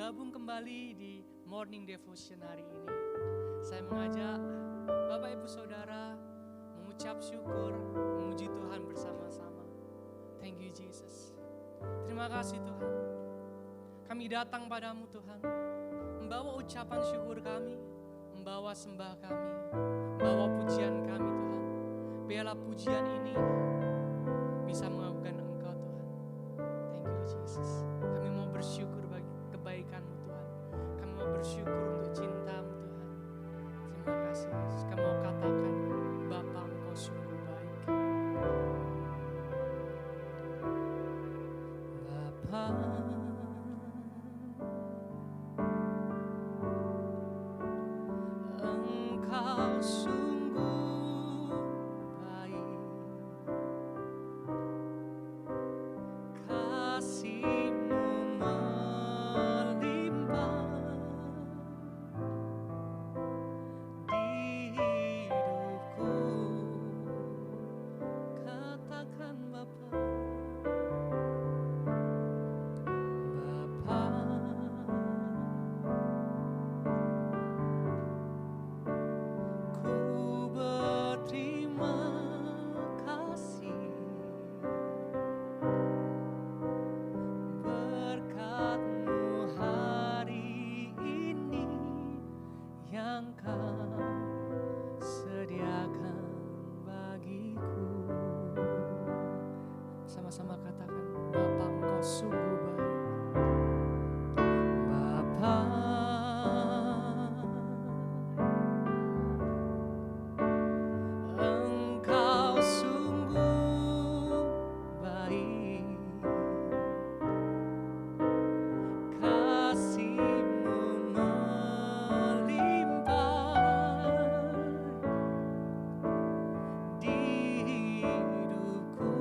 bergabung kembali di Morning Devotion hari ini. Saya mengajak Bapak Ibu Saudara mengucap syukur, memuji Tuhan bersama-sama. Thank you Jesus. Terima kasih Tuhan. Kami datang padamu Tuhan, membawa ucapan syukur kami, membawa sembah kami, membawa pujian kami Tuhan. Biarlah pujian ini bisa mengagungkan Engkau Tuhan. Thank you Jesus. Kami mau bersyukur bagi kebaikan-Mu Tuhan. Kami mau bersyukur untuk cinta-Mu Tuhan. Terima kasih Yesus. Kami mau katakan Bapa Engkau sungguh baik. Bapa, Engkau sungguh baik. Kasih-Mu melimpah di hidupku. Katakan Bapa, Bapa, ku berterima kasih berkat-Mu hari ini yang Kau sediakan bagiku. Sama-sama katakan, Bapa Engkau sungguh baik. Bapa, Engkau sungguh baik. Kasih-Mu melimpah di hidupku.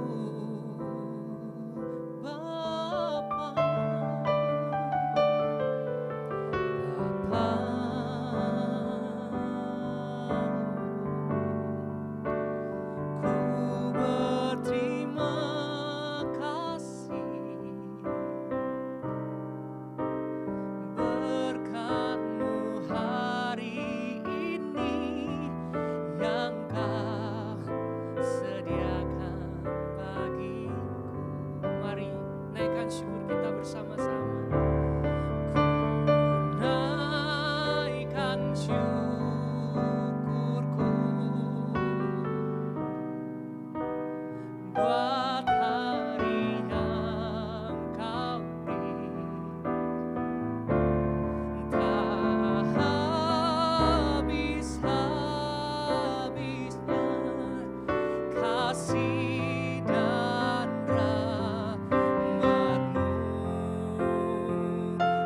Bapa, Bapa, ku berterima kasih berkat-Mu hari ini yang Kau sediakan bagiku. Mari naikkan syukur kita bersama-sama. Ku naikkan syukurku buat hari yang Kau beri. Tak habis-habisnya kasih dan rahmat-Mu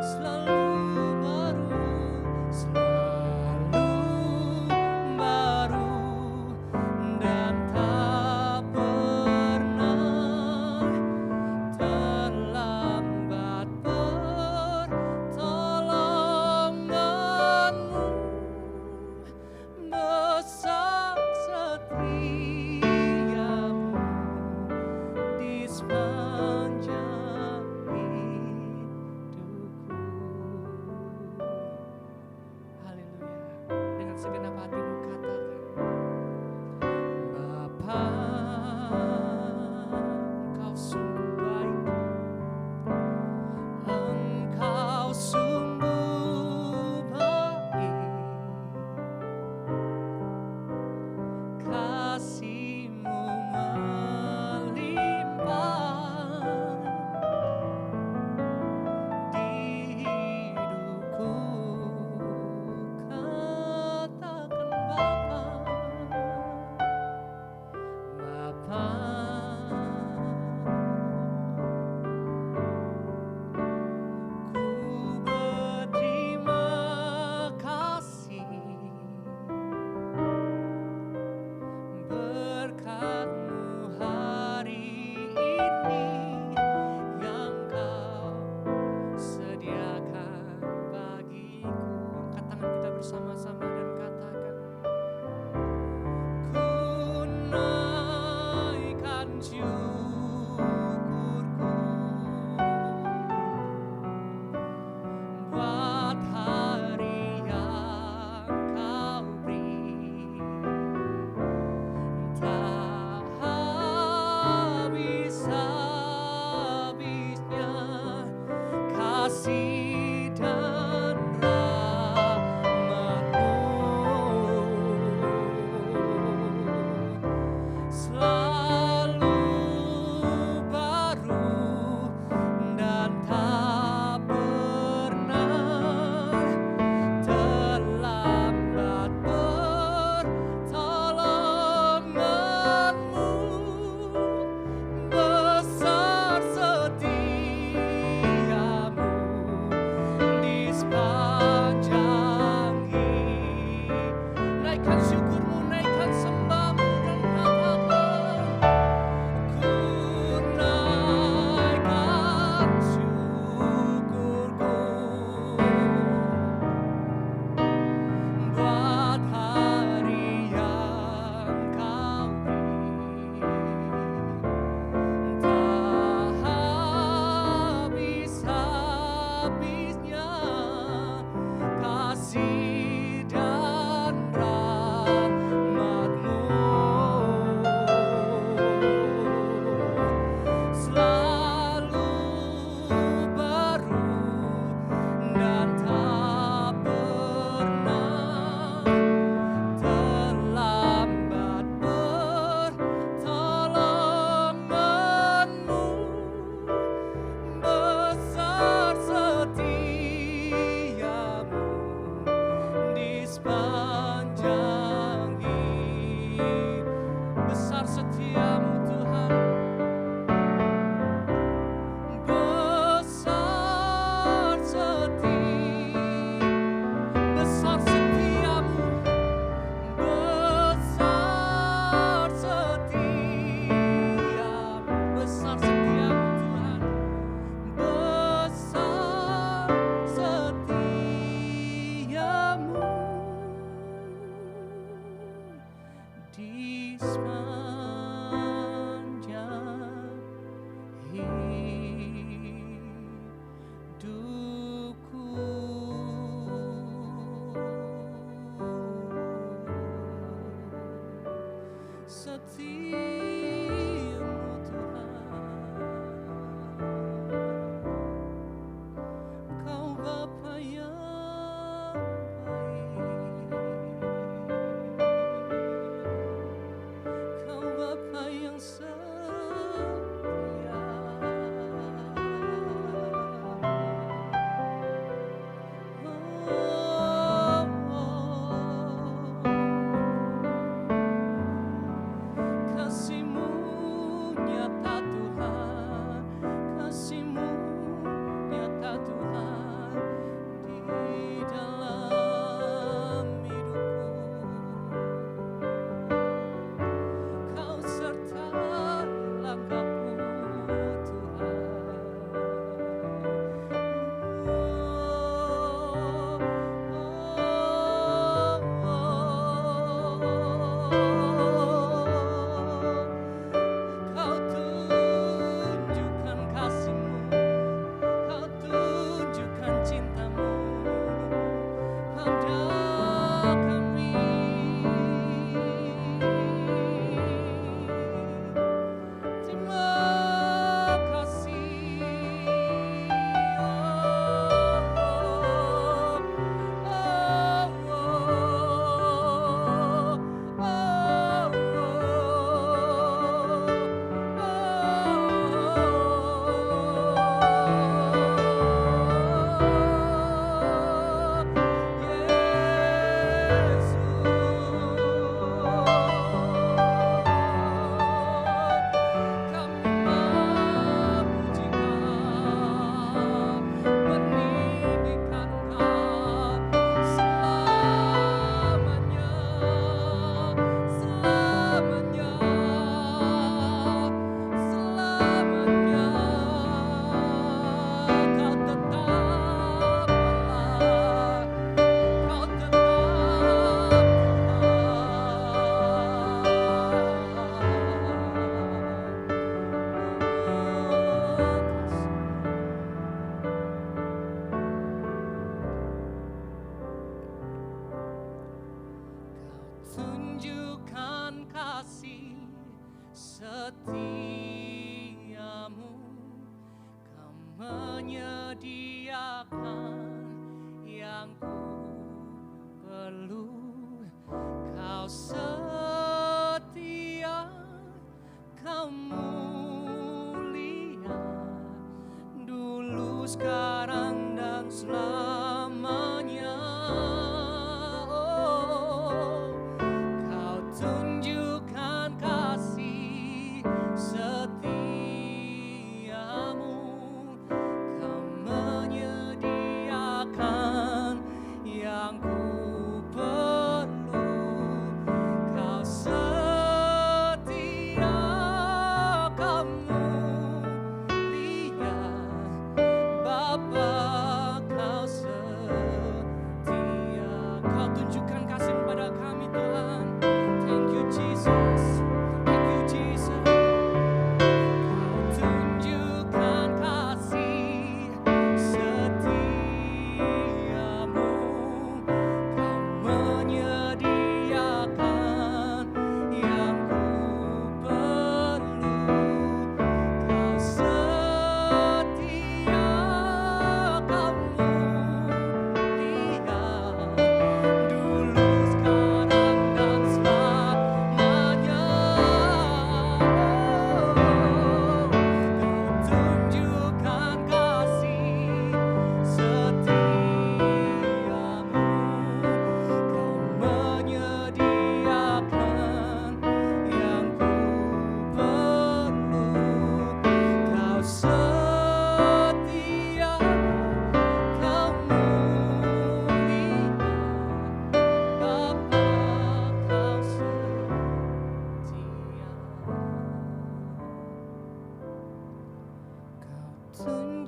selalu baru dan tak pernah terlambat. Pertolongan-Mu besar, setia-Mu di sepanjang hidupku. Haleluya. Dengan segenap hatimu katakan, Bapa, Engkau sungguh baik. Engkau sungguh baik. Kasih-Mu melimpah menyediakan yang ku perlu. Kau setia, Kau mulia, dulu, sekarang, dan selamanya. Oh, Kau tunjukkan kasih setiamu. Kau menyediakan yang ku perlu. Kau setia, Kau mulia, Bapa, Kau setia. Kau tunjukkan kasih pada kami, Tuhan. Thank you, Jesus. Thank you, Jesus. Kau tunjukkan kasih setiamu. Kau menyediakan yang ku perlu. Kau setia, Kau mulia, dulu, sekarang, dan selamanya. Kau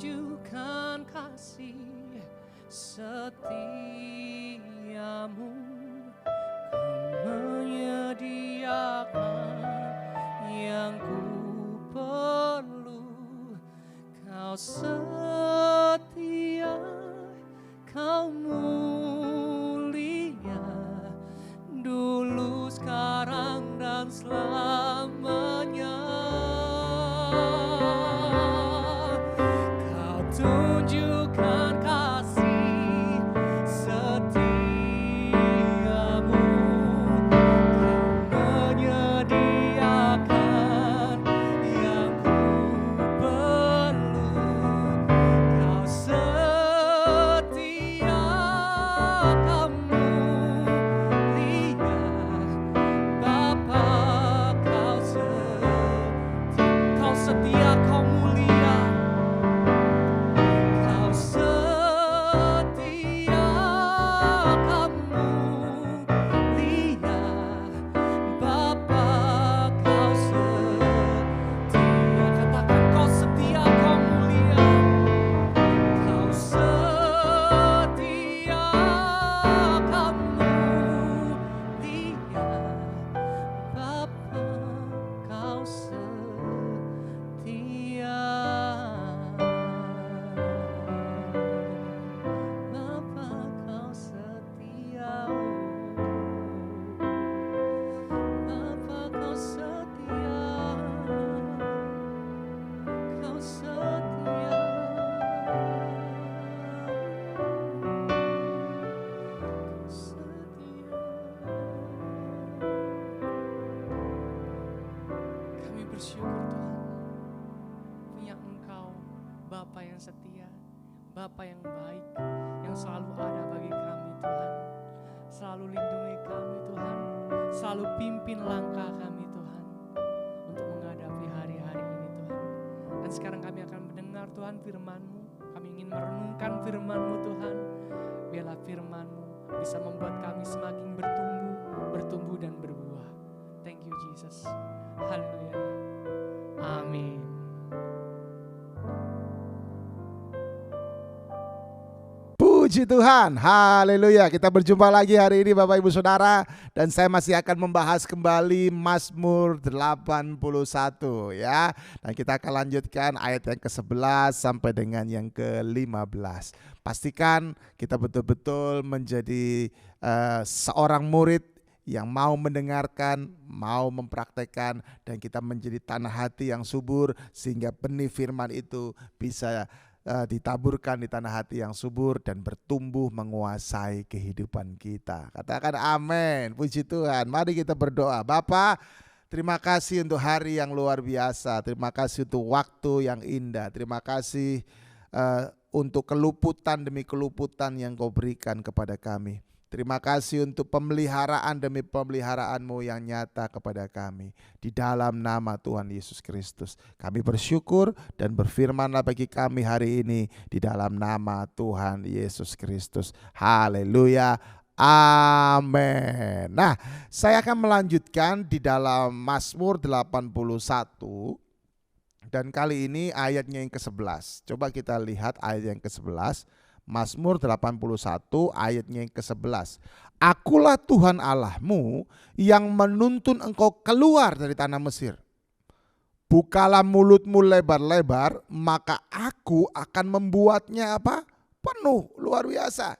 tunjukkan kasih setiamu. Kau menyediakan yang ku perlu. Kau setia, Kau mulia, Bapa, Kau setia. Kau tunjukkan kasih setiamu. Kau menyediakan yang ku perlu. Kau setia, Kau mulia, dulu, sekarang, dan selamanya. Kau tunjukkan kasih setiamu. Kau menyediakan yang ku perlu. Kau setia, Kau mulia, Bapa, Kau setia. Kau setia, Kau mulia. Kau setia, Kau mulia, Bapa, Kau setia. Katakan, Kau setia, Kau mulia. Kau setia, Kau mulia, Bapa, Kau setia. Bapa, Kau setia. Bapa, Kau setia. Kau setia. Kami bersyukur, Tuhan, punya Engkau, Bapa yang setia, Bapa yang baik, yang selalu ada bagi kami, Tuhan. Selalu lindungi kami, Tuhan. Selalu pimpin langkah kami, Tuhan, untuk menghadapi hari-hari ini, Tuhan. Dan sekarang kami akan mendengar, Tuhan, firman-Mu. Kami ingin merenungkan firman-Mu, Tuhan. Biarlah firman-Mu bisa membuat kami semakin bertumbuh dan berbuah. Thank you, Jesus. Haleluya. Amin. Puji Tuhan, haleluya. Kita berjumpa lagi hari ini Bapak Ibu Saudara. Dan saya masih akan membahas kembali Mazmur 81 ya. Dan kita akan lanjutkan ayat yang ke-11 sampai dengan yang ke-15. Pastikan kita betul-betul menjadi seorang murid yang mau mendengarkan, mau mempraktekkan, dan kita menjadi tanah hati yang subur sehingga benih firman itu bisa ditaburkan di tanah hati yang subur dan bertumbuh menguasai kehidupan kita. Katakan amin, puji Tuhan. Mari kita berdoa. Bapa, terima kasih untuk hari yang luar biasa. Terima kasih untuk waktu yang indah. Terima kasih untuk keluputan demi keluputan yang Kau berikan kepada kami. Terima kasih untuk pemeliharaan demi pemeliharaan-Mu yang nyata kepada kami. Di dalam nama Tuhan Yesus Kristus kami bersyukur dan berfirman-Lah bagi kami hari ini di dalam nama Tuhan Yesus Kristus. Haleluya. Amin. Nah, saya akan melanjutkan di dalam Mazmur 81 dan kali ini ayatnya yang ke-11. Coba kita lihat ayat yang ke-11. Mazmur 81 ayatnya yang ke-11. Akulah Tuhan Allahmu yang menuntun engkau keluar dari tanah Mesir. Bukalah mulutmu lebar-lebar, maka aku akan membuatnya apa? Penuh. Luar biasa.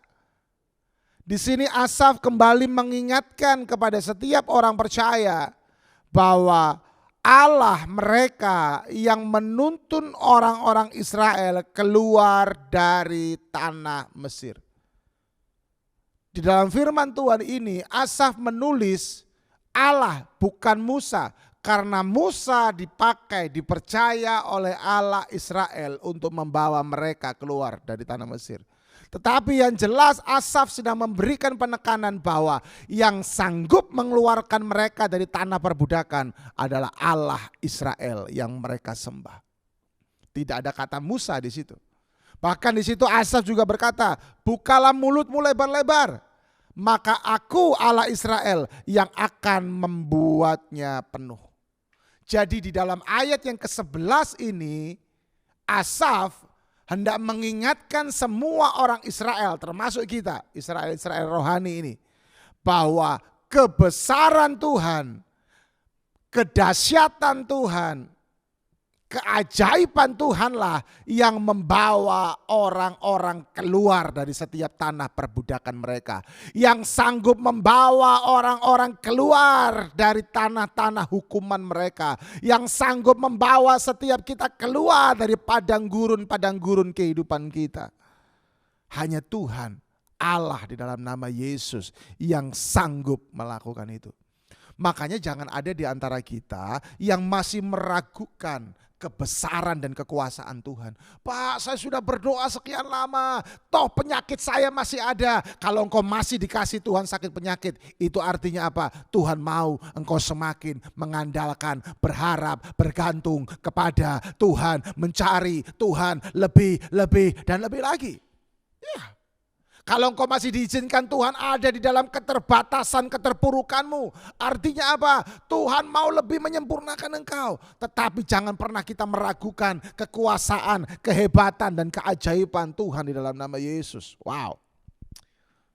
Di sini Asaf kembali mengingatkan kepada setiap orang percaya bahwa Allah mereka yang menuntun orang-orang Israel keluar dari tanah Mesir. Di dalam firman Tuhan ini Asaf menulis Allah bukan Musa, karena Musa dipercaya oleh Allah Israel untuk membawa mereka keluar dari tanah Mesir. Tetapi yang jelas Asaf sedang memberikan penekanan bahwa yang sanggup mengeluarkan mereka dari tanah perbudakan adalah Allah Israel yang mereka sembah. Tidak ada kata Musa di situ. Bahkan di situ Asaf juga berkata, bukalah mulutmu lebar-lebar, maka aku Allah Israel yang akan membuatnya penuh. Jadi di dalam ayat yang ke-11 ini Asaf hendak mengingatkan semua orang Israel, termasuk kita, Israel rohani ini, bahwa kebesaran Tuhan, kedahsyatan Tuhan, keajaiban Tuhanlah yang membawa orang-orang keluar dari setiap tanah perbudakan mereka. Yang sanggup membawa orang-orang keluar dari tanah-tanah hukuman mereka. Yang sanggup membawa setiap kita keluar dari padang gurun kehidupan kita. Hanya Tuhan, Allah di dalam nama Yesus yang sanggup melakukan itu. Makanya jangan ada di antara kita yang masih meragukan kebesaran dan kekuasaan Tuhan. Pak, saya sudah berdoa sekian lama, toh penyakit saya masih ada. Kalau engkau masih dikasih Tuhan sakit penyakit, itu artinya apa? Tuhan mau engkau semakin mengandalkan, berharap, bergantung kepada Tuhan, mencari Tuhan lebih dan lebih lagi. Ya. Kalau engkau masih diizinkan Tuhan ada di dalam keterbatasan keterpurukanmu, artinya apa? Tuhan mau lebih menyempurnakan engkau. Tetapi jangan pernah kita meragukan kekuasaan, kehebatan dan keajaiban Tuhan di dalam nama Yesus. Wow,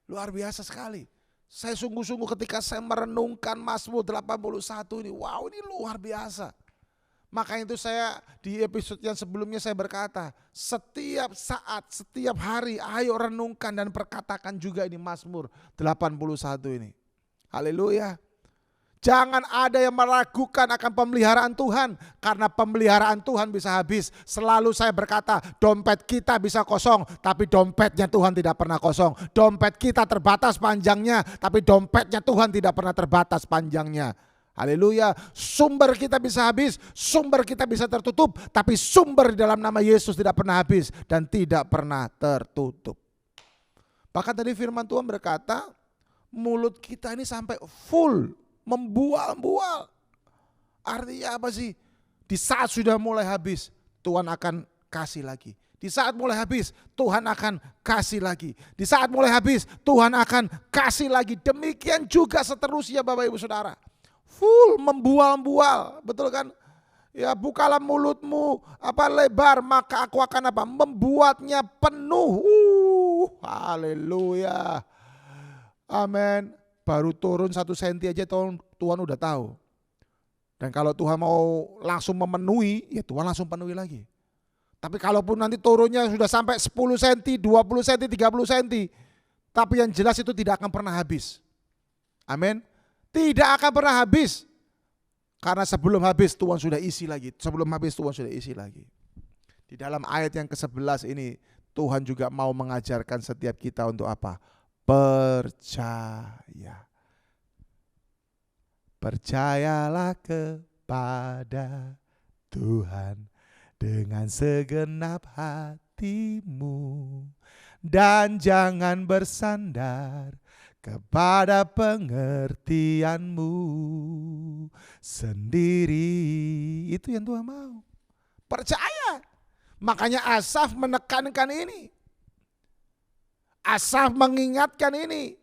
luar biasa sekali. Saya sungguh-sungguh ketika saya merenungkan Mazmur 81 ini, wow, ini luar biasa. Makanya itu saya di episode yang sebelumnya saya berkata, setiap saat, setiap hari ayo renungkan dan perkatakan juga ini Mazmur 81 ini. Haleluya. Jangan ada yang meragukan akan pemeliharaan Tuhan, karena pemeliharaan Tuhan bisa habis. Selalu saya berkata, dompet kita bisa kosong, tapi dompetnya Tuhan tidak pernah kosong. Dompet kita terbatas panjangnya, tapi dompetnya Tuhan tidak pernah terbatas panjangnya. Haleluya. Sumber kita bisa habis, sumber kita bisa tertutup, tapi sumber di dalam nama Yesus tidak pernah habis dan tidak pernah tertutup. Bahkan tadi firman Tuhan berkata, mulut kita ini sampai full, membual-bual. Artinya apa sih? Di saat sudah mulai habis, Tuhan akan kasih lagi. Di saat mulai habis, Tuhan akan kasih lagi. Di saat mulai habis, Tuhan akan kasih lagi. Demikian juga seterusnya Bapak Ibu Saudara. Full, membual-bual, betul kan? Ya, bukalah mulutmu lebar, maka aku akan apa? Membuatnya penuh. Haleluya. Amin. Baru turun 1 senti aja Tuhan udah tahu. Dan kalau Tuhan mau langsung memenuhi, ya Tuhan langsung penuhi lagi. Tapi kalaupun nanti turunnya sudah sampai 10 senti, 20 senti, 30 senti, tapi yang jelas itu tidak akan pernah habis. Amin. Tidak akan pernah habis. Karena sebelum habis Tuhan sudah isi lagi. Sebelum habis Tuhan sudah isi lagi. Di dalam ayat yang ke-11 ini Tuhan juga mau mengajarkan setiap kita untuk apa? Percaya. Percayalah kepada Tuhan dengan segenap hatimu dan jangan bersandar kepada pengertianmu sendiri. Itu yang Tuhan mau. Percaya. Makanya Asaf menekankan ini. Asaf mengingatkan ini.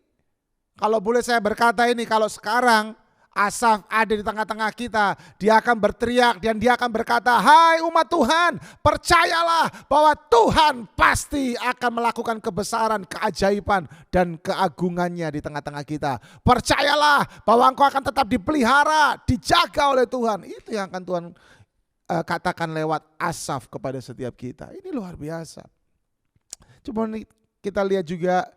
Kalau boleh saya berkata ini, kalau sekarang Asaf ada di tengah-tengah kita, dia akan berteriak dan dia akan berkata, hai umat Tuhan, percayalah bahwa Tuhan pasti akan melakukan kebesaran, keajaiban dan keagungannya di tengah-tengah kita. Percayalah bahwa engkau akan tetap dipelihara, dijaga oleh Tuhan. Itu yang akan Tuhan katakan lewat Asaf kepada setiap kita. Ini luar biasa. Cuma kita lihat juga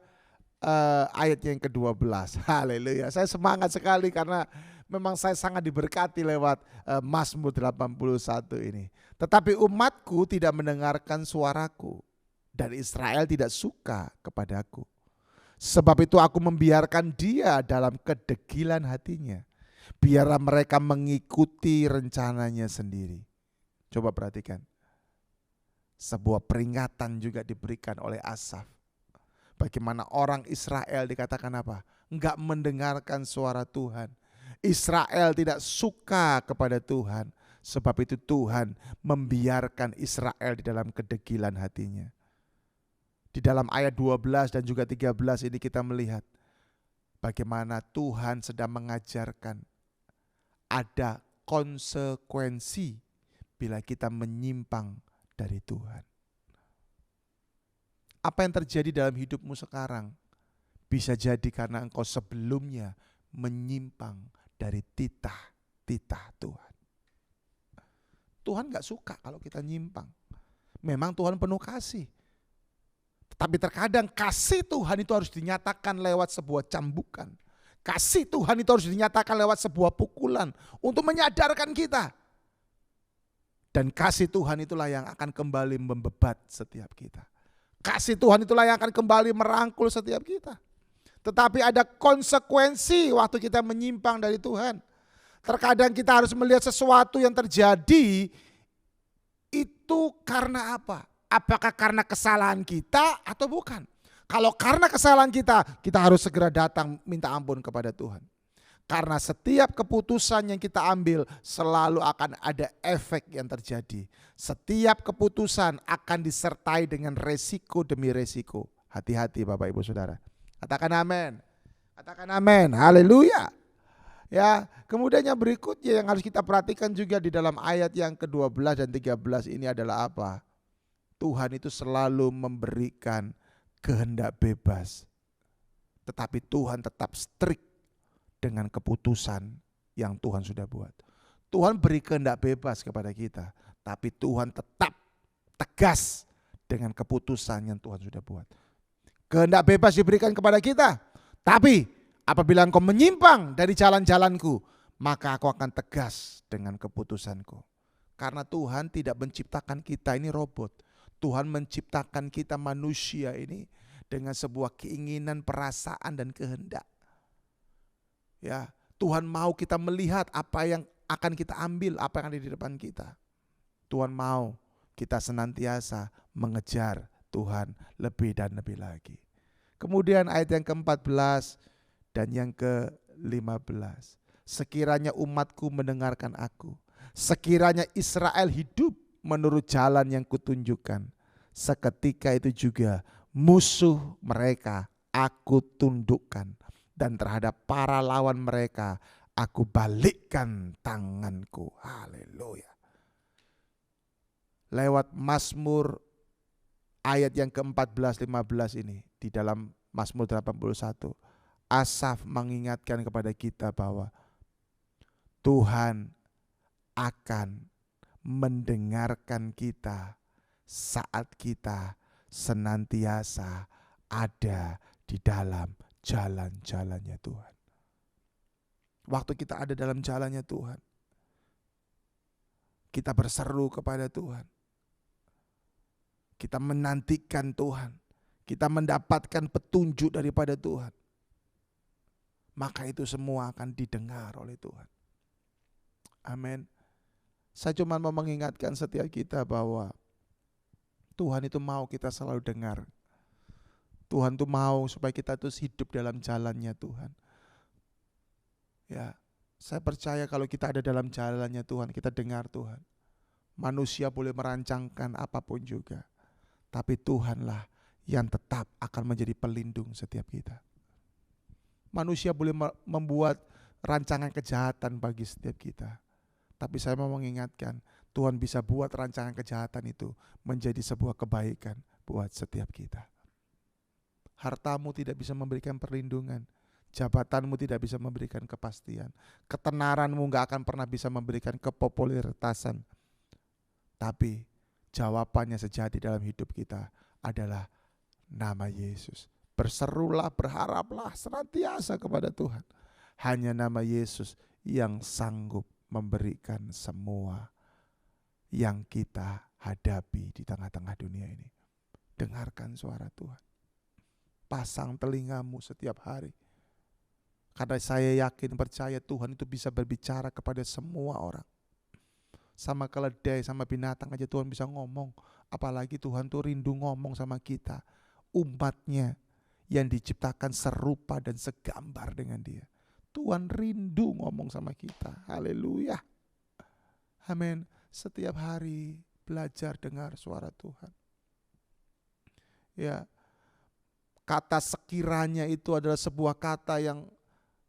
ayat yang ke-12. Haleluya. Saya semangat sekali karena memang saya sangat diberkati lewat Mazmur 81 ini. Tetapi umatku tidak mendengarkan suaraku dan Israel tidak suka kepadaku. Sebab itu aku membiarkan dia dalam kedegilan hatinya. Biarlah mereka mengikuti rencananya sendiri. Coba perhatikan. Sebuah peringatan juga diberikan oleh Asaf. Bagaimana orang Israel dikatakan apa? Enggak mendengarkan suara Tuhan. Israel tidak suka kepada Tuhan. Sebab itu Tuhan membiarkan Israel di dalam kedegilan hatinya. Di dalam ayat 12 dan juga 13 ini kita melihat bagaimana Tuhan sedang mengajarkan ada konsekuensi bila kita menyimpang dari Tuhan. Apa yang terjadi dalam hidupmu sekarang bisa jadi karena engkau sebelumnya menyimpang dari titah Tuhan. Tuhan gak suka kalau kita nyimpang. Memang Tuhan penuh kasih. Tetapi terkadang kasih Tuhan itu harus dinyatakan lewat sebuah cambukan. Kasih Tuhan itu harus dinyatakan lewat sebuah pukulan untuk menyadarkan kita. Dan kasih Tuhan itulah yang akan kembali membebat setiap kita. Kasih Tuhan itulah yang akan kembali merangkul setiap kita. Tetapi ada konsekuensi waktu kita menyimpang dari Tuhan. Terkadang kita harus melihat sesuatu yang terjadi itu karena apa? Apakah karena kesalahan kita atau bukan? Kalau karena kesalahan kita harus segera datang minta ampun kepada Tuhan. Karena setiap keputusan yang kita ambil selalu akan ada efek yang terjadi. Setiap keputusan akan disertai dengan resiko demi resiko. Hati-hati Bapak Ibu Saudara. Katakan amin. Katakan amin. Haleluya. Ya, kemudian yang berikutnya yang harus kita perhatikan juga di dalam ayat yang ke-12 dan 13 ini adalah apa? Tuhan itu selalu memberikan kehendak bebas. Tetapi Tuhan tetap strict dengan keputusan yang Tuhan sudah buat. Tuhan beri kehendak bebas kepada kita, tapi Tuhan tetap tegas dengan keputusan yang Tuhan sudah buat. Kehendak bebas diberikan kepada kita, tapi apabila engkau menyimpang dari jalan-jalanku, maka aku akan tegas dengan keputusanku. Karena Tuhan tidak menciptakan kita ini robot. Tuhan menciptakan kita manusia ini dengan sebuah keinginan, perasaan dan kehendak. Ya, Tuhan mau kita melihat apa yang akan kita ambil, apa yang ada di depan kita. Tuhan mau kita senantiasa mengejar Tuhan lebih dan lebih lagi. Kemudian ayat yang ke-14 dan yang ke-15. Sekiranya umatku mendengarkan aku, sekiranya Israel hidup menurut jalan yang kutunjukkan, seketika itu juga musuh mereka aku tundukkan. Dan terhadap para lawan mereka aku balikkan tanganku. Haleluya. Lewat Mazmur ayat yang ke-14-15 ini di dalam Mazmur 81, Asaf mengingatkan kepada kita bahwa Tuhan akan mendengarkan kita saat kita senantiasa ada di dalam jalan-jalannya Tuhan. Waktu kita ada dalam jalannya Tuhan, kita berseru kepada Tuhan. kita menantikan Tuhan, kita mendapatkan petunjuk daripada Tuhan, maka itu semua akan didengar oleh Tuhan. Amin. Saya cuma mau mengingatkan setiap kita bahwa Tuhan itu mau kita selalu dengar. Tuhan tuh mau supaya kita terus hidup dalam jalannya Tuhan. Ya, saya percaya kalau kita ada dalam jalannya Tuhan, kita dengar Tuhan. Manusia boleh merancangkan apapun juga, tapi Tuhanlah yang tetap akan menjadi pelindung setiap kita. Manusia boleh membuat rancangan kejahatan bagi setiap kita, tapi saya mau mengingatkan, Tuhan bisa buat rancangan kejahatan itu menjadi sebuah kebaikan buat setiap kita. Hartamu tidak bisa memberikan perlindungan, jabatanmu tidak bisa memberikan kepastian, ketenaranmu gak akan pernah bisa memberikan kepopuleritasan. Tapi jawabannya sejati dalam hidup kita adalah nama Yesus. Berserulah, berharaplah senantiasa kepada Tuhan. Hanya nama Yesus yang sanggup memberikan semua yang kita hadapi di tengah-tengah dunia ini. Dengarkan suara Tuhan. Pasang telingamu setiap hari. Karena saya yakin, percaya Tuhan itu bisa berbicara kepada semua orang. Sama keledai, sama binatang aja Tuhan bisa ngomong. Apalagi Tuhan tuh rindu ngomong sama kita, umatnya yang diciptakan serupa dan segambar dengan Dia. Tuhan rindu ngomong sama kita. Haleluya. Amin. Setiap hari belajar dengar suara Tuhan. Ya, kata sekiranya itu adalah sebuah kata yang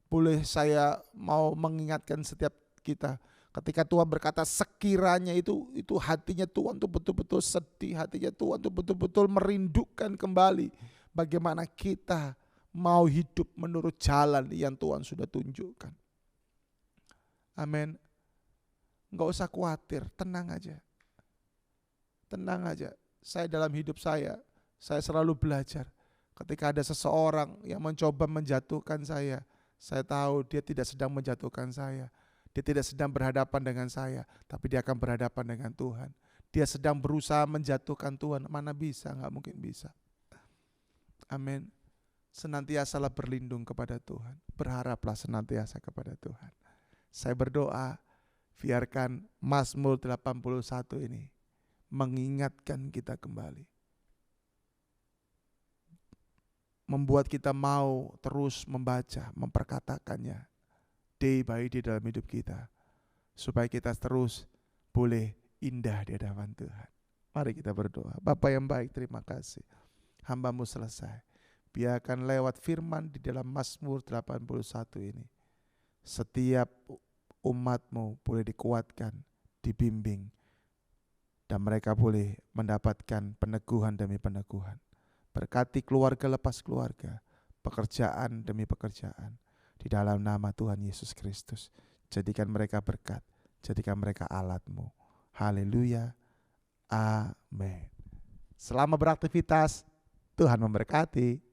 boleh saya mau mengingatkan setiap kita. Ketika Tuhan berkata sekiranya itu hatinya Tuhan tuh betul-betul sedih, hatinya Tuhan tuh betul-betul merindukan kembali bagaimana kita mau hidup menurut jalan yang Tuhan sudah tunjukkan. Amin. Enggak usah khawatir, tenang aja. Tenang aja. Saya dalam hidup saya selalu belajar. Ketika ada seseorang yang mencoba menjatuhkan saya tahu dia tidak sedang menjatuhkan saya. Dia tidak sedang berhadapan dengan saya, tapi dia akan berhadapan dengan Tuhan. Dia sedang berusaha menjatuhkan Tuhan, mana bisa, gak mungkin bisa. Amin. Senantiasalah berlindung kepada Tuhan, berharaplah senantiasa kepada Tuhan. Saya berdoa, biarkan Mazmur 81 ini mengingatkan kita kembali. Membuat kita mau terus membaca, memperkatakannya day by day dalam hidup kita, supaya kita terus boleh indah di hadapan Tuhan. Mari kita berdoa. Bapa yang baik, terima kasih. Hamba-Mu selesai. Biarkan lewat firman di dalam Mazmur 81 ini, setiap umat-Mu boleh dikuatkan, dibimbing, dan mereka boleh mendapatkan peneguhan demi peneguhan. Berkati keluarga lepas keluarga, pekerjaan demi pekerjaan. Di dalam nama Tuhan Yesus Kristus, jadikan mereka berkat, jadikan mereka alat-Mu. Haleluya, amin. Selama beraktivitas, Tuhan memberkati.